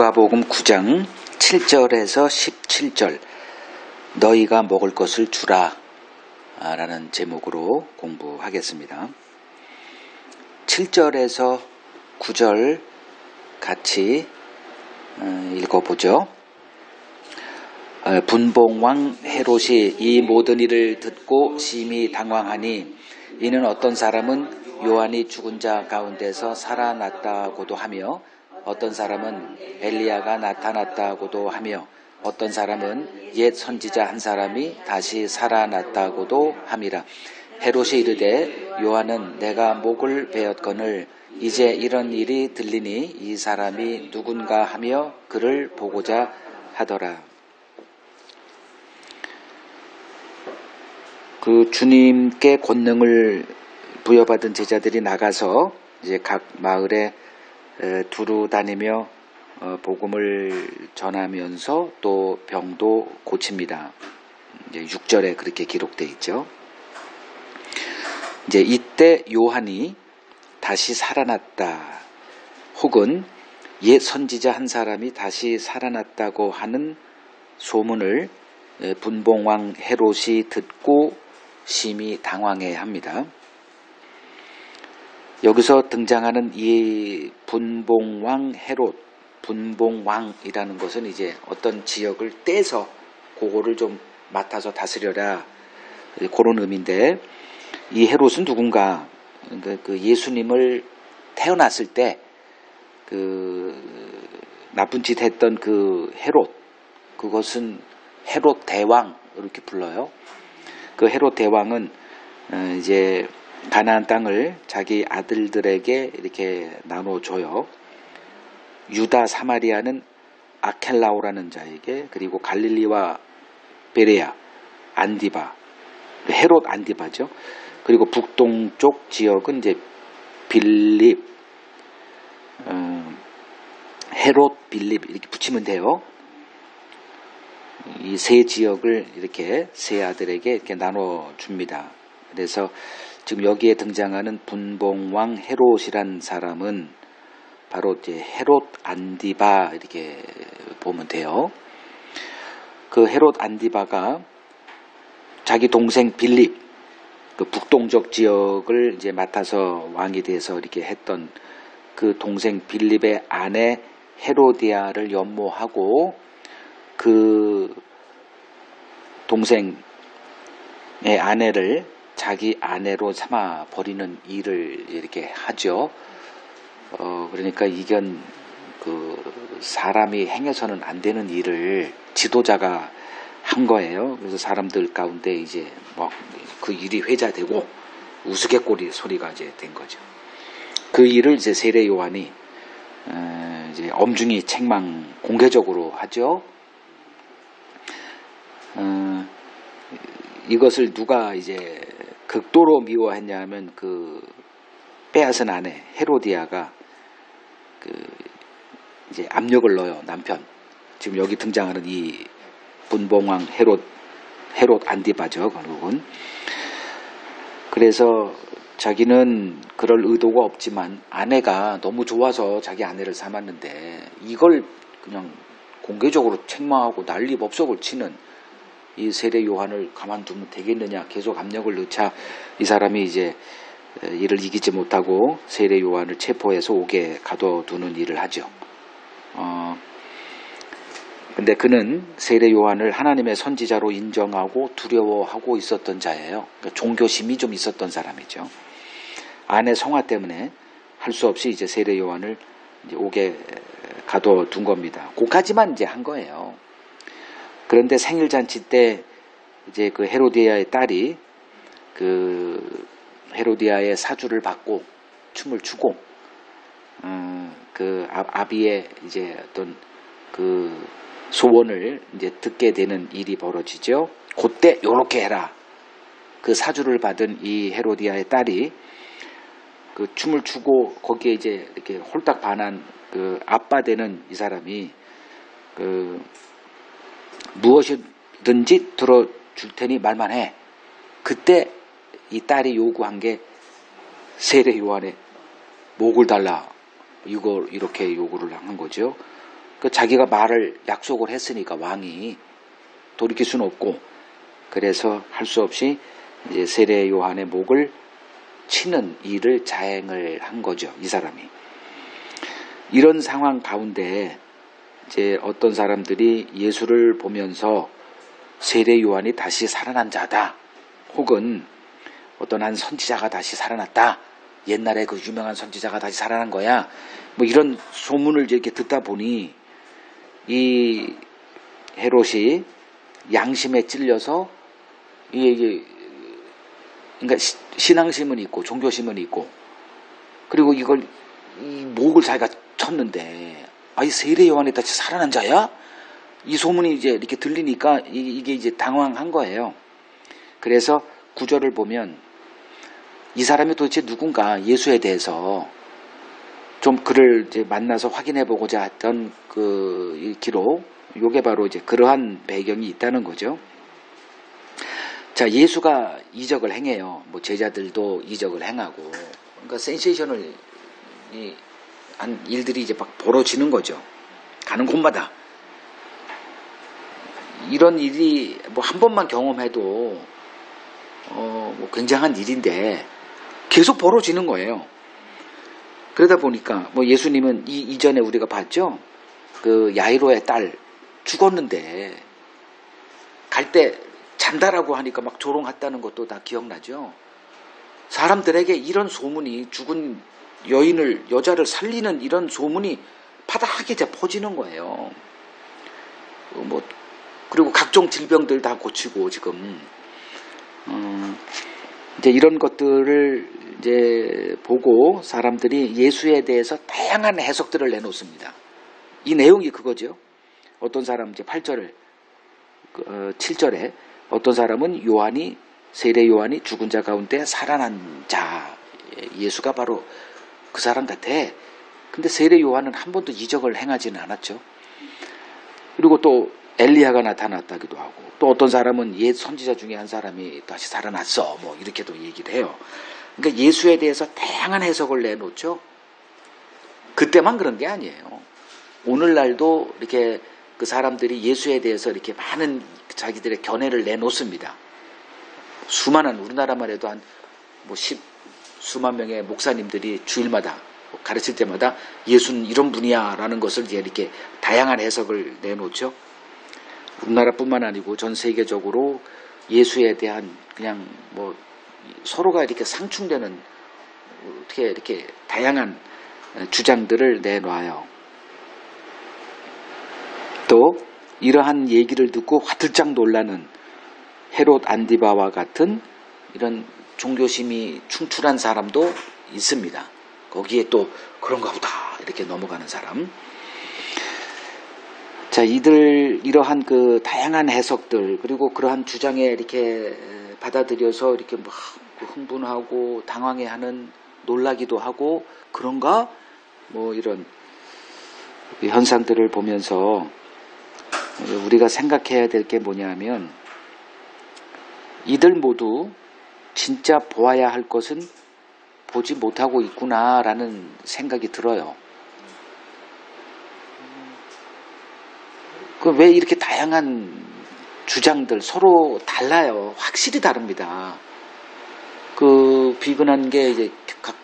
누가복음 9장 7절에서 17절 너희가 먹을 것을 주라 라는 제목으로 공부하겠습니다. 7절에서 9절 같이 읽어보죠. 분봉왕 헤롯이 이 모든 일을 듣고 심히 당황하니 이는 어떤 사람은 요한이 죽은 자 가운데서 살아났다고도 하며 어떤 사람은 엘리야가 나타났다고도 하며 어떤 사람은 옛 선지자 한 사람이 다시 살아났다고도 함이라. 헤롯이 이르되 요한은 내가 목을 베었거늘 이제 이런 일이 들리니 이 사람이 누군가 하며 그를 보고자 하더라. 그 주님께 권능을 부여받은 제자들이 나가서 이제 각 마을에 두루 다니며 복음을 전하면서 또 병도 고칩니다. 이제 6절에 그렇게 기록되어 있죠. 이제 이때 요한이 다시 살아났다 혹은 옛 선지자 한 사람이 다시 살아났다고 하는 소문을 분봉왕 헤롯이 듣고 심히 당황해 합니다. 여기서 등장하는 이 분봉왕 헤롯, 분봉왕이라는 것은 이제 어떤 지역을 떼서 그거를 좀 맡아서 다스려라 그런 의미인데, 이 헤롯은 누군가? 그 예수님을 태어났을 때 그 나쁜 짓 했던 그 헤롯, 그것은 헤롯 대왕 이렇게 불러요. 그 헤롯 대왕은 이제 가나안 땅을 자기 아들들에게 이렇게 나눠줘요. 유다 사마리아는 아켈라오라는 자에게, 그리고 갈릴리와 베레아, 안디바, 헤롯 안디바죠. 그리고 북동쪽 지역은 이제 빌립, 헤롯 빌립 이렇게 붙이면 돼요. 이 세 지역을 이렇게 세 아들에게 이렇게 나눠줍니다. 그래서 지금 여기에 등장하는 분봉왕 헤롯이란 사람은 바로 이제 헤롯 안디바 이렇게 보면 돼요. 그 헤롯 안디바가 자기 동생 빌립, 그 북동쪽 지역을 이제 맡아서 왕이 돼서 이렇게 했던 그 동생 빌립의 아내 헤로디아를 연모하고 그 동생의 아내를 자기 아내로 삼아 버리는 일을 이렇게 하죠. 그러니까 이건 그 사람이 행해서는 안 되는 일을 지도자가 한 거예요. 그래서 사람들 가운데 이제 뭐 그 일이 회자되고 우스갯거리 소리가 이제 된 거죠. 그 일을 이제 세례 요한이 이제 엄중히 책망 공개적으로 하죠. 이것을 누가 이제 극도로 미워했냐면 그 빼앗은 아내 헤로디아가 그 이제 압력을 넣어요. 남편, 지금 여기 등장하는 이 분봉왕 헤롯 안디바죠. 결국은 그래서 자기는 그럴 의도가 없지만 아내가 너무 좋아서 자기 아내를 삼았는데 이걸 그냥 공개적으로 책망하고 난리 법석을 치는 이 세례 요한을 가만두면 되겠느냐, 계속 압력을 넣자 이 사람이 이제 이를 이기지 못하고 세례 요한을 체포해서 옥에 가둬두는 일을 하죠. 근데 그는 세례 요한을 하나님의 선지자로 인정하고 두려워하고 있었던 자예요. 그러니까 종교심이 좀 있었던 사람이죠. 아내 성화 때문에 할 수 없이 이제 세례 요한을 이제 옥에 가둬둔 겁니다. 그까지만 이제 한 거예요. 그런데 생일잔치 때 이제 그 헤로디아의 딸이 그 헤로디아의 사주를 받고 춤을 추고 그 아비의 이제 어떤 그 소원을 이제 듣게 되는 일이 벌어지죠. 그때 요렇게 해라. 그 사주를 받은 이 헤로디아의 딸이 그 춤을 추고 거기에 이제 이렇게 홀딱 반한 그 아빠 되는 이 사람이 그 무엇이든지 들어줄 테니 말만 해. 그때 이 딸이 요구한 게 세례 요한의 목을 달라. 이걸 이렇게 요구를 한 거죠. 그 자기가 말을 약속을 했으니까 왕이 돌이킬 수는 없고, 그래서 할 수 없이 이제 세례 요한의 목을 치는 일을 자행을 한 거죠, 이 사람이. 이런 상황 가운데 이제 어떤 사람들이 예수를 보면서 세례 요한이 다시 살아난 자다, 혹은 어떤 한 선지자가 다시 살아났다, 옛날에 그 유명한 선지자가 다시 살아난 거야, 뭐 이런 소문을 이렇게 듣다 보니 이 헤롯이 양심에 찔려서 이게 그러니까 신앙심은 있고 종교심은 있고, 그리고 이걸 이 목을 자기가 쳤는데, 이 세례 요한이 다시 살아난 자야? 이 소문이 이제 이렇게 들리니까 이게 이제 당황한 거예요. 그래서 구절을 보면 이 사람이 도대체 누군가, 예수에 대해서 좀 그를 이제 만나서 확인해 보고자 했던 그 기록, 요게 바로 이제 그러한 배경이 있다는 거죠. 자, 예수가 이적을 행해요. 뭐 제자들도 이적을 행하고, 그러니까 센세이션을 한 일들이 이제 막 벌어지는 거죠. 가는 곳마다 이런 일이 뭐 한 번만 경험해도 뭐 굉장한 일인데 계속 벌어지는 거예요. 그러다 보니까 뭐 예수님은 이전에 우리가 봤죠. 그 야이로의 딸 죽었는데 갈 때 잔다라고 하니까 막 조롱했다는 것도 다 기억나죠. 사람들에게 이런 소문이, 죽은 여자를 살리는 이런 소문이 파다하게 이제 퍼지는 거예요. 뭐 그리고 각종 질병들 다 고치고 지금 이제 이런 것들을 이제 보고 사람들이 예수에 대해서 다양한 해석들을 내놓습니다. 이 내용이 그거죠. 어떤 사람 이제 7절에 어떤 사람은 세례 요한이 죽은 자 가운데 살아난 자, 예수가 바로 그 사람 같아. 근데 세례 요한은 한 번도 이적을 행하지는 않았죠. 그리고 또 엘리야가 나타났다기도 하고, 또 어떤 사람은 옛 선지자 중에 한 사람이 다시 살아났어, 뭐 이렇게도 얘기를 해요. 그러니까 예수에 대해서 다양한 해석을 내놓죠. 그때만 그런 게 아니에요. 오늘날도 이렇게 그 사람들이 예수에 대해서 이렇게 많은 자기들의 견해를 내놓습니다. 수많은, 우리나라만 해도 한 뭐 수만 명의 목사님들이 주일마다 가르칠 때마다 예수는 이런 분이야 라는 것을 이렇게 다양한 해석을 내놓죠. 우리나라뿐만 아니고 전 세계적으로 예수에 대한 그냥 뭐 서로가 이렇게 상충되는 어떻게 이렇게 다양한 주장들을 내놔요. 또 이러한 얘기를 듣고 화들짝 놀라는 헤롯 안디바와 같은 이런 종교심이 충출한 사람도 있습니다. 거기에 또 그런가 보다 이렇게 넘어가는 사람. 자, 이러한 그 다양한 해석들, 그리고 그러한 주장에 이렇게 받아들여서 이렇게 막 흥분하고 당황해하는, 놀라기도 하고, 그런가? 뭐 이런 현상들을 보면서 우리가 생각해야 될 게 뭐냐면, 이들 모두 진짜 보아야 할 것은 보지 못하고 있구나라는 생각이 들어요. 왜 이렇게 다양한 주장들 서로 달라요. 확실히 다릅니다. 그 비근한 게 이제 각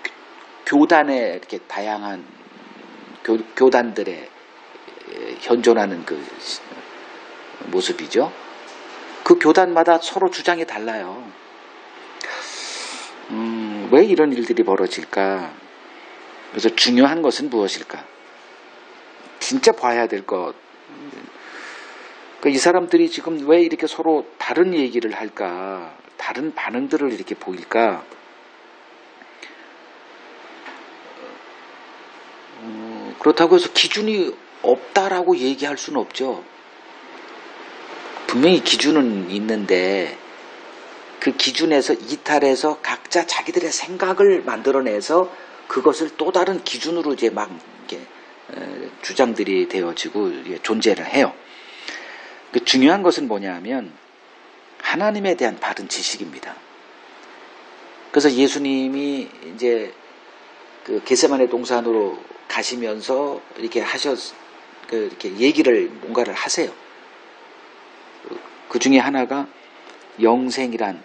교단의 이렇게 다양한 교단들의 현존하는 그 모습이죠. 그 교단마다 서로 주장이 달라요. 왜 이런 일들이 벌어질까? 그래서 중요한 것은 무엇일까? 진짜 봐야 될 것. 이 사람들이 지금 왜 이렇게 서로 다른 얘기를 할까? 다른 반응들을 이렇게 보일까? 그렇다고 해서 기준이 없다라고 얘기할 수는 없죠. 분명히 기준은 있는데 그 기준에서 이탈해서 각자 자기들의 생각을 만들어내서 그것을 또 다른 기준으로 이제 막 이렇게 주장들이 되어지고 존재를 해요. 중요한 것은 뭐냐면 하나님에 대한 바른 지식입니다. 그래서 예수님이 이제 그 겟세마네 동산으로 가시면서 이렇게 이렇게 얘기를 뭔가를 하세요. 그 중에 하나가 영생이란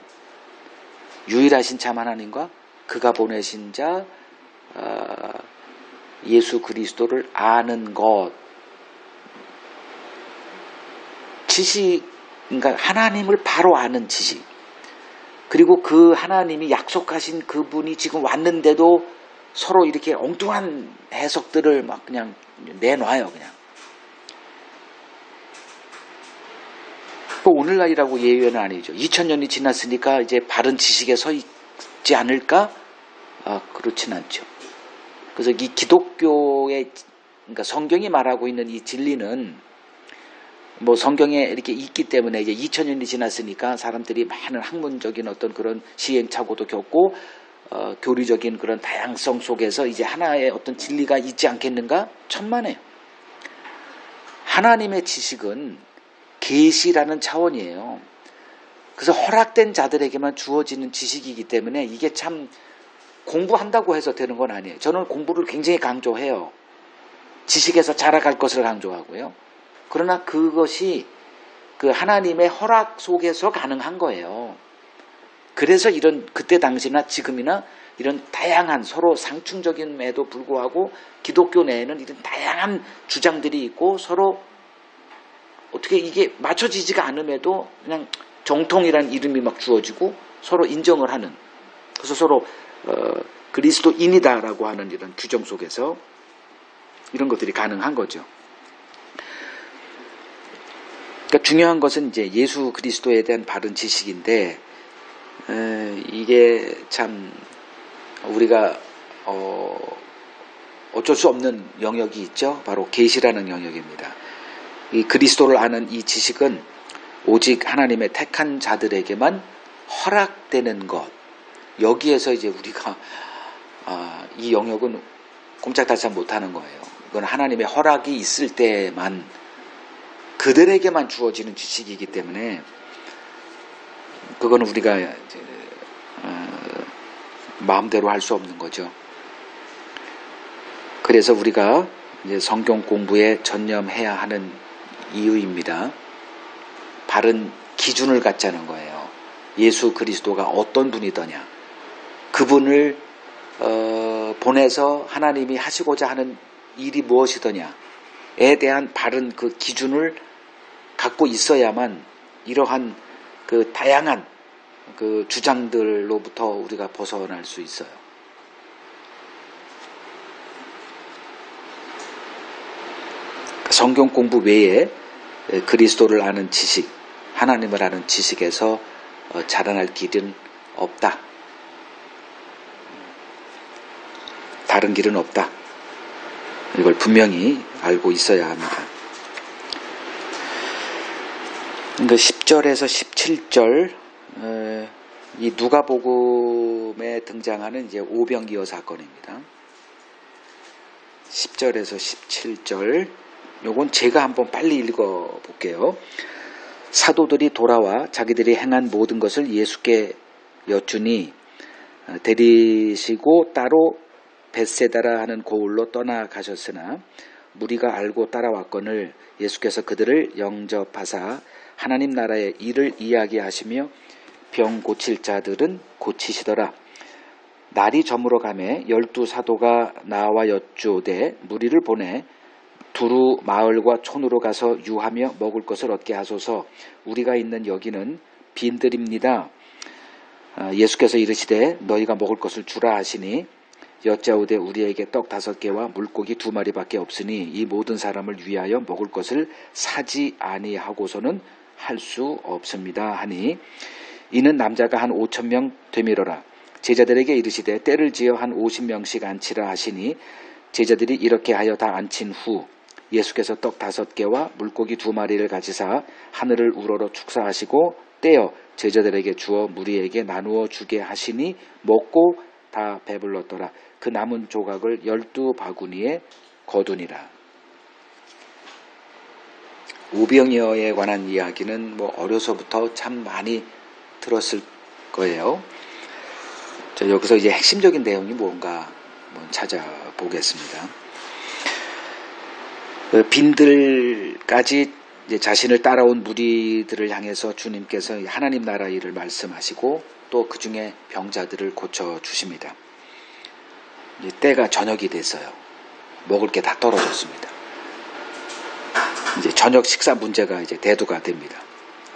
유일하신 참 하나님과 그가 보내신 자 예수 그리스도를 아는 것. 지식, 그러니까 하나님을 바로 아는 지식. 그리고 그 하나님이 약속하신 그분이 지금 왔는데도 서로 이렇게 엉뚱한 해석들을 막 그냥 내놔요, 그냥. 오늘날이라고 예외는 아니죠. 2000년이 지났으니까 이제 바른 지식에 서 있지 않을까? 그렇진 않죠. 그래서 이 기독교의, 그러니까 성경이 말하고 있는 이 진리는 뭐 성경에 이렇게 있기 때문에 이제 2000년이 지났으니까 사람들이 많은 학문적인 어떤 그런 시행착오도 겪고 교리적인 그런 다양성 속에서 이제 하나의 어떤 진리가 있지 않겠는가? 천만에요. 하나님의 지식은 계시라는 차원이에요. 그래서 허락된 자들에게만 주어지는 지식이기 때문에 이게 참 공부한다고 해서 되는 건 아니에요. 저는 공부를 굉장히 강조해요. 지식에서 자라갈 것을 강조하고요. 그러나 그것이 그 하나님의 허락 속에서 가능한 거예요. 그래서 이런 그때 당시나 지금이나 이런 다양한 서로 상충적임에도 불구하고 기독교 내에는 이런 다양한 주장들이 있고 서로 어떻게 이게 맞춰지지가 않음에도 그냥 정통이라는 이름이 막 주어지고 서로 인정을 하는, 그래서 서로 그리스도인이다라고 하는 이런 규정 속에서 이런 것들이 가능한 거죠. 그러니까 중요한 것은 이제 예수 그리스도에 대한 바른 지식인데 이게 참 우리가 어쩔 수 없는 영역이 있죠. 바로 계시라는 영역입니다. 이 그리스도를 아는 이 지식은 오직 하나님의 택한 자들에게만 허락되는 것. 여기에서 이제 우리가 이 영역은 꼼짝달싹 못하는 거예요. 이건 하나님의 허락이 있을 때만 그들에게만 주어지는 지식이기 때문에 그거는 우리가 이제 마음대로 할 수 없는 거죠. 그래서 우리가 이제 성경 공부에 전념해야 하는 이유입니다. 바른 기준을 갖자는 거예요. 예수 그리스도가 어떤 분이더냐, 그분을 보내서 하나님이 하시고자 하는 일이 무엇이더냐에 대한 바른 그 기준을 갖고 있어야만 이러한 그 다양한 그 주장들로부터 우리가 벗어날 수 있어요. 성경 공부 외에 그리스도를 아는 지식, 하나님을 아는 지식에서 자라날 길은 없다. 다른 길은 없다. 이걸 분명히 알고 있어야 합니다. 그 10절에서 17절 이 누가복음에 등장하는 이제 오병이어 사건입니다. 10절에서 17절 요건 제가 한번 빨리 읽어 볼게요. 사도들이 돌아와 자기들이 행한 모든 것을 예수께 여쭈니 데리시고 따로 벳세다라 하는 고을로 떠나가셨으나 무리가 알고 따라왔거늘 예수께서 그들을 영접하사 하나님 나라의 일을 이야기하시며 병 고칠 자들은 고치시더라. 날이 저물어 가매 12사도가 나와 여쭈되 무리를 보내 두루 마을과 촌으로 가서 유하며 먹을 것을 얻게 하소서. 우리가 있는 여기는 빈들입니다. 예수께서 이르시되 너희가 먹을 것을 주라 하시니 여짜오되 우리에게 떡 5개와 물고기 2마리밖에 없으니 이 모든 사람을 위하여 먹을 것을 사지 아니하고서는 할 수 없습니다 하니 이는 남자가 한 5,000명 되밀어라. 제자들에게 이르시되 때를 지어 한 50명씩 앉히라 하시니 제자들이 이렇게 하여 다 앉힌 후 예수께서 떡 5개와 물고기 2마리를 가지사 하늘을 우러러 축사하시고 떼어 제자들에게 주어 무리에게 나누어 주게 하시니 먹고 다 배불렀더라. 그 남은 조각을 12바구니에 거두니라. 오병이어에 관한 이야기는 뭐 어려서부터 참 많이 들었을 거예요. 자, 여기서 이제 핵심적인 내용이 뭔가 한번 찾아보겠습니다. 빈들까지 이제 자신을 따라온 무리들을 향해서 주님께서 하나님 나라 일을 말씀하시고 또 그 중에 병자들을 고쳐 주십니다. 때가 저녁이 됐어요. 먹을 게 다 떨어졌습니다. 이제 저녁 식사 문제가 이제 대두가 됩니다.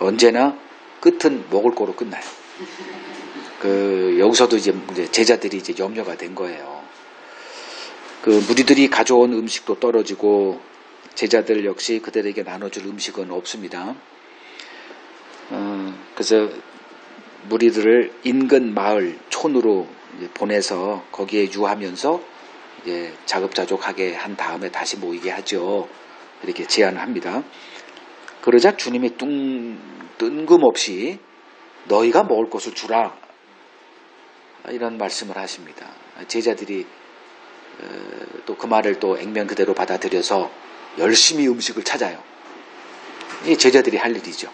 언제나 끝은 먹을 거로 끝나요. 여기서도 이제 제자들이 이제 염려가 된 거예요. 무리들이 가져온 음식도 떨어지고 제자들 역시 그들에게 나눠줄 음식은 없습니다. 그래서 무리들을 인근 마을 촌으로 보내서 거기에 유하면서 이제 자급자족하게 한 다음에 다시 모이게 하죠. 이렇게 제안을 합니다. 그러자 주님이 뜬금없이 너희가 먹을 것을 주라 이런 말씀을 하십니다. 제자들이 또 그 말을 또 액면 그대로 받아들여서 열심히 음식을 찾아요. 이게 제자들이 할 일이죠.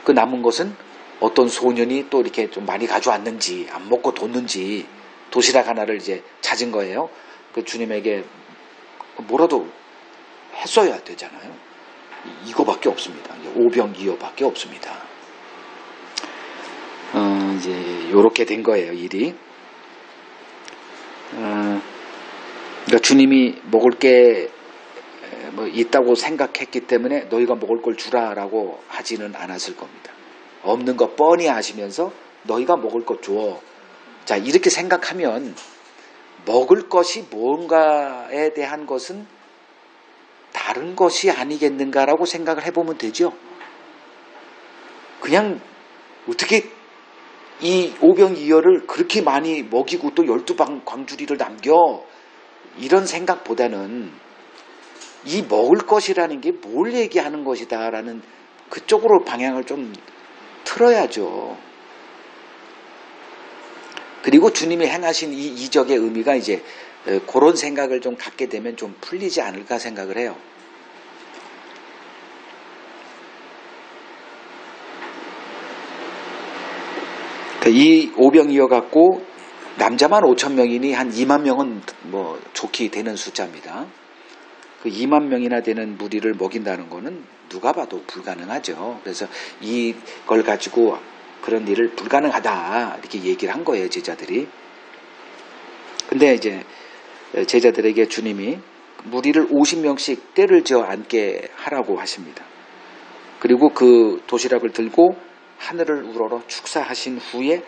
그 남은 것은 어떤 소년이 또 이렇게 좀 많이 가져왔는지 안 먹고 뒀는지 도시락 하나를 이제 찾은 거예요. 그 주님에게 뭐라도 했어야 되잖아요. 이거밖에 없습니다. 오병이어밖에 없습니다. 이제 요렇게 된 거예요, 일이. 그러니까 주님이 먹을 게 뭐 있다고 생각했기 때문에 너희가 먹을 걸 주라라고 하지는 않았을 겁니다. 없는 거 뻔히 아시면서 너희가 먹을 것 줘. 자, 이렇게 생각하면 먹을 것이 뭔가에 대한 것은 다른 것이 아니겠는가라고 생각을 해보면 되죠. 그냥 어떻게 이 오병이어를 그렇게 많이 먹이고 또 12광주리를 남겨 이런 생각보다는 이 먹을 것이라는 게 뭘 얘기하는 것이다라는 그쪽으로 방향을 좀 틀어야죠. 그리고 주님이 행하신 이 이적의 의미가 이제 그런 생각을 좀 갖게 되면 좀 풀리지 않을까 생각을 해요. 이 오병이어 갖고 남자만 5,000명이니 한 2만 명은 뭐 좋게 되는 숫자입니다. 그 2만 명이나 되는 무리를 먹인다는 거는 누가 봐도 불가능하죠. 그래서 이걸 가지고 그런 일을 불가능하다 이렇게 얘기를 한 거예요, 제자들이. 근데 이제 제자들에게 주님이 무리를 50명씩 떼를 지어 앉게 하라고 하십니다. 그리고 그 도시락을 들고 하늘을 우러러 축사하신 후에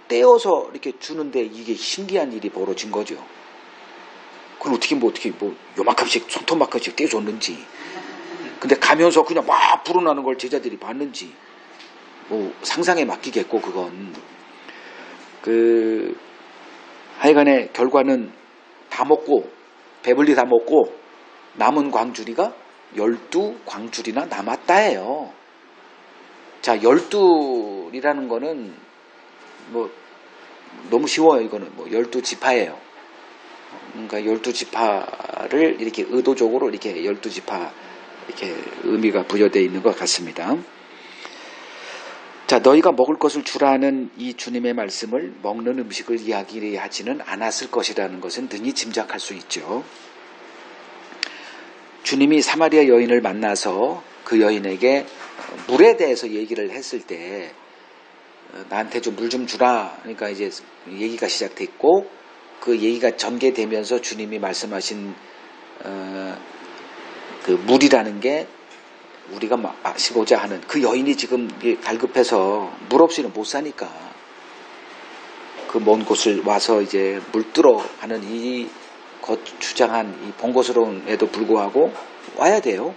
떼어서 이렇게 주는데 이게 신기한 일이 벌어진 거죠. 그걸 어떻게 요만큼씩 손톱만큼씩 떼어줬는지, 근데 가면서 그냥 막 불어나는 걸 제자들이 봤는지 뭐 상상에 맡기겠고, 그건 하여간에 결과는 다 먹고 배불리 다 먹고 남은 광주리가 12광주리나 남았다예요. 자, 12이라는 거는 뭐 너무 쉬워요. 이거는 뭐 12지파예요. 그러니까 12지파를 이렇게 의도적으로 이렇게 12지파 이렇게 의미가 부여되어 있는 것 같습니다. 자, 너희가 먹을 것을 주라는 이 주님의 말씀을 먹는 음식을 이야기하지는 않았을 것이라는 것은 능히 짐작할 수 있죠. 주님이 사마리아 여인을 만나서 그 여인에게 물에 대해서 얘기를 했을 때 나한테 좀 물 좀 주라. 그러니까 이제 얘기가 시작됐고, 그 얘기가 전개되면서 주님이 말씀하신 그 물이라는 게 우리가 마시고자 하는, 그 여인이 지금 갈급해서 물 없이는 못 사니까 그 먼 곳을 와서 이제 물 뜨러 가는 이 주장한 이 번거스러움에도 불구하고 와야 돼요.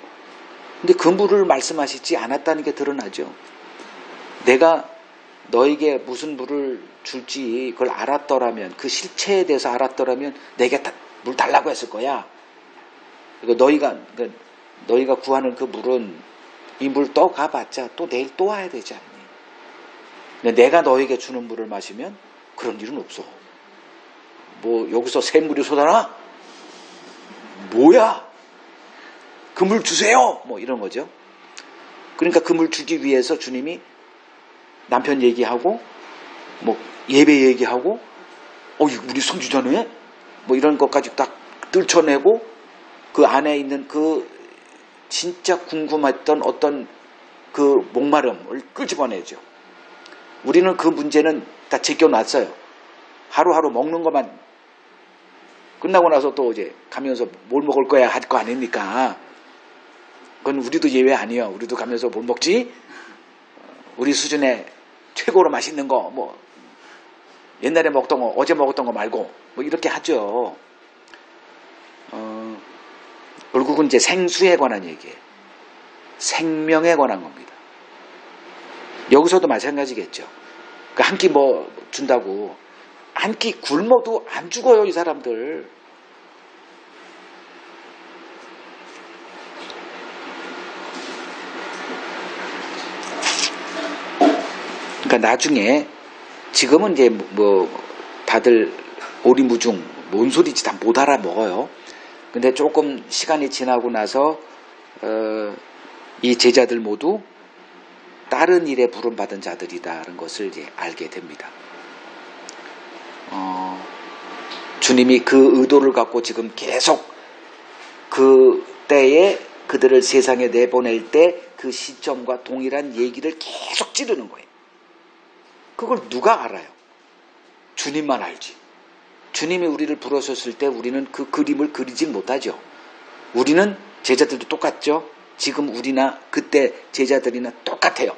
근데 그 물을 말씀하시지 않았다는 게 드러나죠. 내가 너에게 무슨 물을 줄지 그걸 알았더라면, 그 실체에 대해서 알았더라면 내게 물 달라고 했을 거야. 너희가 구하는 그 물은 이 물 떠가봤자 또 내일 또 와야 되지 않니? 근데 내가 너에게 주는 물을 마시면 그런 일은 없어. 뭐 여기서 샘물이 쏟아나? 뭐야? 그 물 주세요! 뭐 이런 거죠. 그러니까 그 물 주기 위해서 주님이 남편 얘기하고 뭐 예배 얘기하고 우리 선지자네? 뭐 이런 것까지 딱 떨쳐내고 그 안에 있는 그 진짜 궁금했던 어떤 그 목마름을 끄집어내죠. 우리는 그 문제는 다 제껴놨어요. 하루하루 먹는 것만 끝나고 나서 또 이제 가면서 뭘 먹을 거야 할 거 아닙니까? 그건 우리도 예외 아니에요. 우리도 가면서 뭘 먹지? 우리 수준에 최고로 맛있는 거, 뭐 옛날에 먹던 거, 어제 먹었던 거 말고 뭐 이렇게 하죠. 결국은 이제 생수에 관한 얘기예요. 생명에 관한 겁니다. 여기서도 마찬가지겠죠. 그 한 끼 뭐 준다고 한 끼 굶어도 안 죽어요, 이 사람들. 그러니까 나중에 지금은 이제 뭐 다들 오리무중 뭔 소리지 다 못 알아먹어요. 근데 조금 시간이 지나고 나서 이 제자들 모두 다른 일에 부름받은 자들이다라는 것을 이제 알게 됩니다. 주님이 그 의도를 갖고 지금 계속 그 때에 그들을 세상에 내보낼 때 그 시점과 동일한 얘기를 계속 찌르는 거예요. 그걸 누가 알아요? 주님만 알지. 주님이 우리를 부르셨을 때 우리는 그 그림을 그리진 못하죠. 우리는 제자들도 똑같죠. 지금 우리나 그때 제자들이나 똑같아요.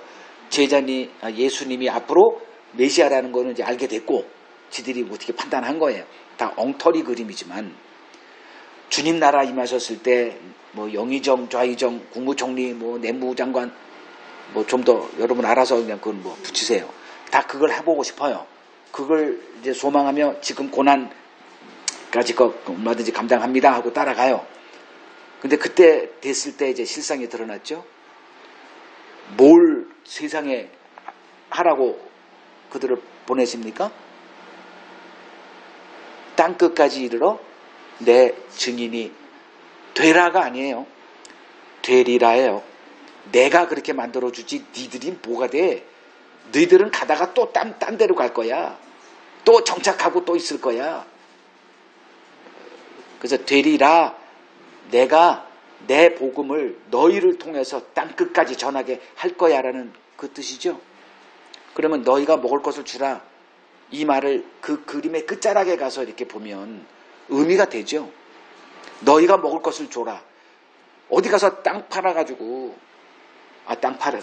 예수님이 앞으로 메시아라는 거는 이제 알게 됐고 지들이 어떻게 판단한 거예요. 다 엉터리 그림이지만 주님 나라 임하셨을 때 뭐 영의정, 좌의정, 국무총리, 뭐 내무장관 뭐 좀 더 여러분 알아서 그냥 그건 뭐 붙이세요. 다 그걸 해보고 싶어요. 그걸 이제 소망하며 지금 고난까지 얼마든지 감당합니다 하고 따라가요. 근데 그때 됐을 때 이제 실상이 드러났죠. 뭘 세상에 하라고 그들을 보내십니까? 땅끝까지 이르러 내 증인이 되라가 아니에요. 되리라예요. 내가 그렇게 만들어주지 니들이 뭐가 돼? 너희들은 가다가 또 딴 데로 갈 거야. 또 정착하고 또 있을 거야. 그래서 되리라, 내가 내 복음을 너희를 통해서 땅끝까지 전하게 할 거야 라는 그 뜻이죠. 그러면 너희가 먹을 것을 주라. 이 말을 그 그림의 끝자락에 가서 이렇게 보면 의미가 되죠. 너희가 먹을 것을 줘라. 어디 가서 땅 팔아가지고 땅 팔아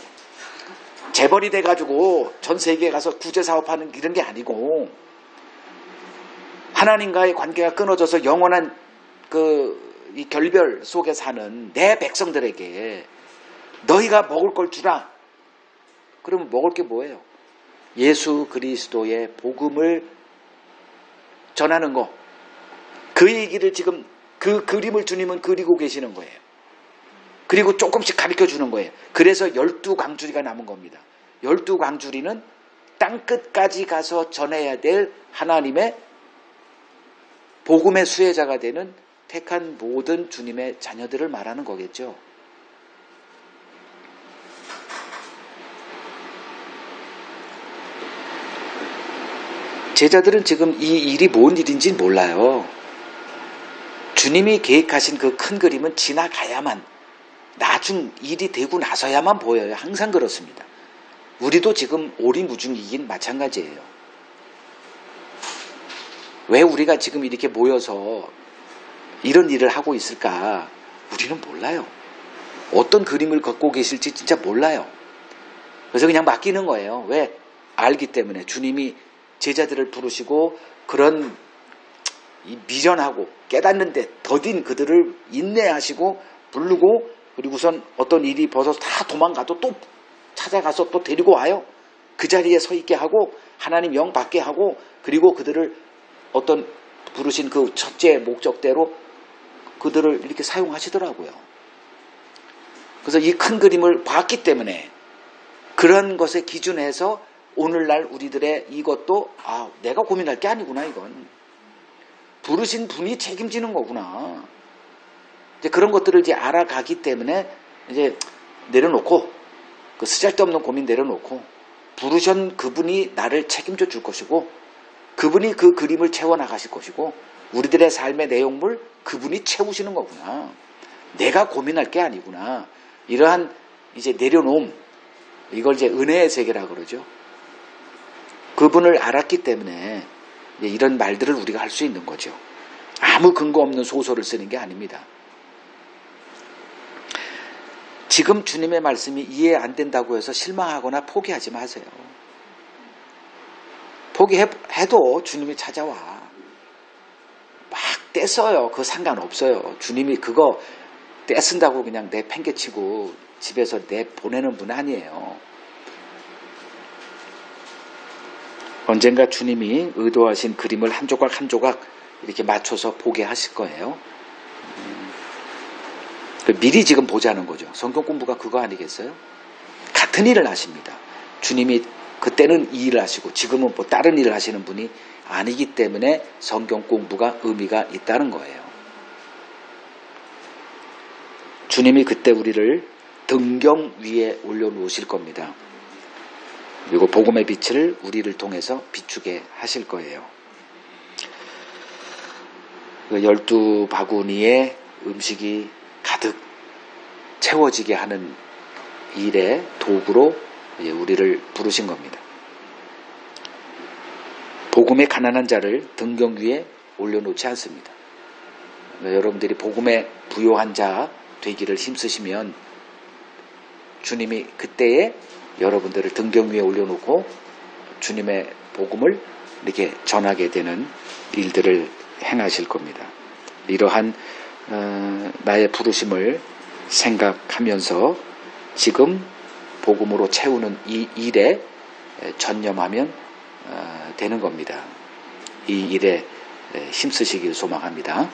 재벌이 돼가지고 전 세계에 가서 구제사업하는 이런 게 아니고 하나님과의 관계가 끊어져서 영원한 이 결별 속에 사는 내 백성들에게 너희가 먹을 걸 주라. 그러면 먹을 게 뭐예요? 예수 그리스도의 복음을 전하는 거. 그 얘기를 지금 그 그림을 주님은 그리고 계시는 거예요. 그리고 조금씩 가르쳐 주는 거예요. 그래서 12광주리가 남은 겁니다. 12광주리는 땅끝까지 가서 전해야 될 하나님의 복음의 수혜자가 되는 택한 모든 주님의 자녀들을 말하는 거겠죠. 제자들은 지금 이 일이 뭔 일인지 몰라요. 주님이 계획하신 그 큰 그림은 지나가야만, 나중 일이 되고 나서야만 보여요. 항상 그렇습니다. 우리도 지금 오리무중이긴 마찬가지예요. 왜 우리가 지금 이렇게 모여서 이런 일을 하고 있을까? 우리는 몰라요. 어떤 그림을 걷고 계실지 진짜 몰라요. 그래서 그냥 맡기는 거예요. 왜? 알기 때문에. 주님이 제자들을 부르시고 그런 이 미련하고 깨닫는데 더딘 그들을 인내하시고 부르고 그리고선 어떤 일이 벌어서 다 도망가도 또 찾아가서 또 데리고 와요. 그 자리에 서 있게 하고 하나님 영 받게 하고 그리고 그들을 어떤 부르신 그 첫째 목적대로 그들을 이렇게 사용하시더라고요. 그래서 이 큰 그림을 봤기 때문에 그런 것에 기준해서 오늘날 우리들의 이것도 내가 고민할 게 아니구나. 이건 부르신 분이 책임지는 거구나. 이제 그런 것들을 이제 알아가기 때문에 이제 내려놓고 그 쓰잘데없는 고민 내려놓고 부르신 그분이 나를 책임져 줄 것이고 그분이 그 그림을 채워나가실 것이고 우리들의 삶의 내용물 그분이 채우시는 거구나. 내가 고민할 게 아니구나. 이러한 이제 내려놓음, 이걸 이제 은혜의 세계라 그러죠. 그분을 알았기 때문에 이런 말들을 우리가 할 수 있는 거죠. 아무 근거 없는 소설을 쓰는 게 아닙니다. 지금 주님의 말씀이 이해 안 된다고 해서 실망하거나 포기하지 마세요. 포기해도 주님이 찾아와. 막 떼써요. 그거 상관없어요. 주님이 그거 떼쓴다고 그냥 내팽개치고 집에서 내보내는 분 아니에요. 언젠가 주님이 의도하신 그림을 한 조각 한 조각 이렇게 맞춰서 보게 하실 거예요. 미리 지금 보자는 거죠. 성경 공부가 그거 아니겠어요? 같은 일을 하십니다. 주님이 그때는 이 일을 하시고 지금은 뭐 다른 일을 하시는 분이 아니기 때문에 성경 공부가 의미가 있다는 거예요. 주님이 그때 우리를 등경 위에 올려놓으실 겁니다. 그리고 복음의 빛을 우리를 통해서 비추게 하실 거예요. 그 12바구니에 음식이 가득 채워지게 하는 일의 도구로 우리를 부르신 겁니다. 복음의 가난한 자를 등경 위에 올려놓지 않습니다. 여러분들이 복음의 부요한 자 되기를 힘쓰시면 주님이 그때에 여러분들을 등경 위에 올려놓고 주님의 복음을 이렇게 전하게 되는 일들을 행하실 겁니다. 이러한 나의 부르심을 생각하면서 지금 복음으로 채우는 이 일에 전념하면 되는 겁니다. 이 일에 힘쓰시길 소망합니다.